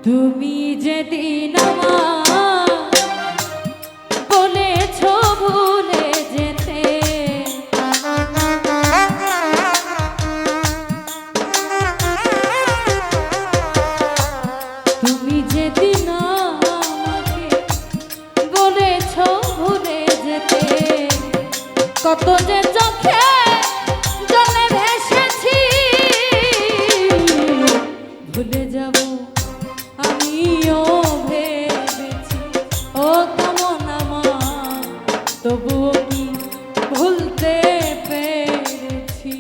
তুমি যেদিন বলেছ ভুলে যেতে, তুমি যেদিন আমাকে বলেছ ভুলে যেতে, কত যে চোখে জলে ভেসেছি, ভুলে যাব আমিও ভেবেছি। ও কেমন আমার, তবুও কি ভুলতে পেরেছি।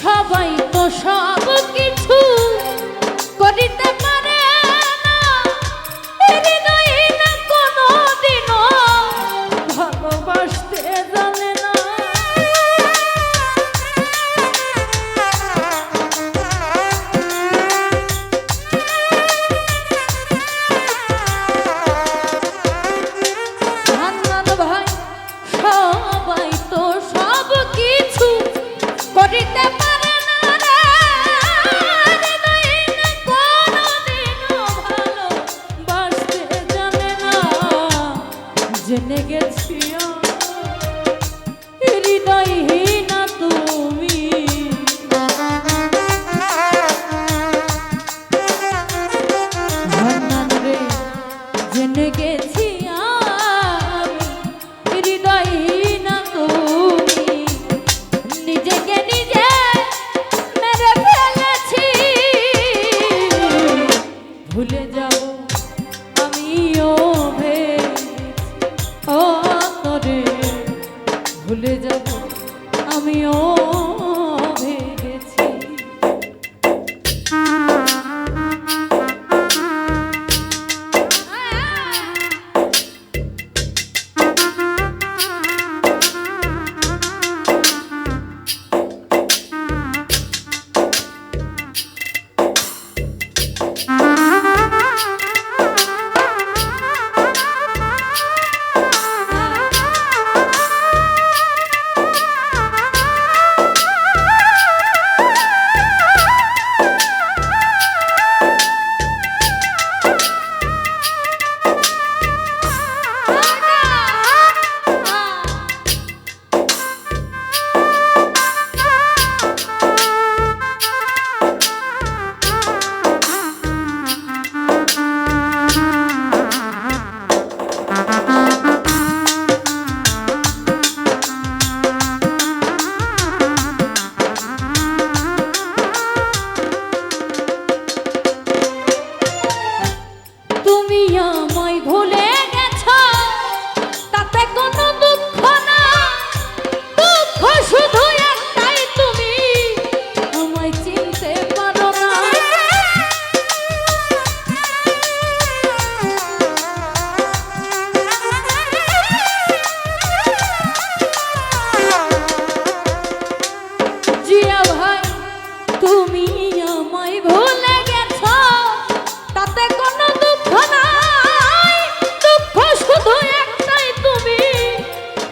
সবাই তো সব কিছু করিতে পারে না, হৃদয়ে না কোনোদিনও ভালোবাসতে জানে না। হান্নান ভাই, সবাই তো সব কিছু করিতে পারে না রে, হৃদয়ে না কোনোদিনও ভালোবাসতে জানে না। জেনে গেছি হৃদয়হীন তুমি, হান্নান রে, জেনে গেছি আমি হৃদয়হীন তুমি, নিজেকে নিজে মেরে ফেলেছি, ভুলে যাব আমিও ভেবেছি। ও তোরে, ভুলে যাব আমিও ভেবেছি। তুমি আমায় ভুলে গেছো, তাতে কোনো দুঃখ না, দুঃখ শুধু একটাই, তুমি আমায় চিনতে পারো না। জিয়া ভাই, তুমি আমায় ভুলে গেছো, তাতে কোনো দুঃখ নাই, দুঃখ শুধু একটাই, তুমি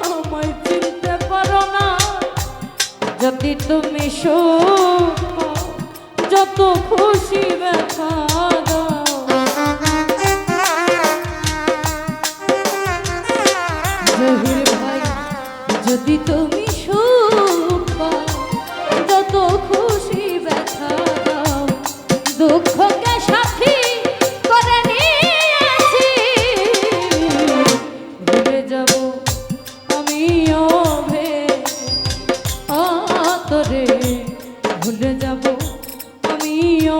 আমায় চিনতে পারো না। যদি তুমি সুখ পাও, যত খুশি ব্যথা দাও, জহির ভাই, যদি তুমি সুখ পাও, যত খুশি ব্যথা দাও, দুঃখকে সাথী করে নিয়েছি, ভুলে যাব আমিও ভেবেছি। তোরে ভুলে যাব আমিও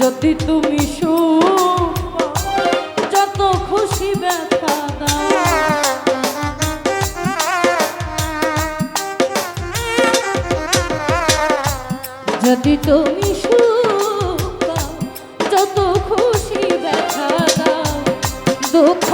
যদি তুমি সুখ যত খুশি ব্যথা দাও, যদি তুমি সুখ যত খুশি ব্যথা দাও, দুঃখ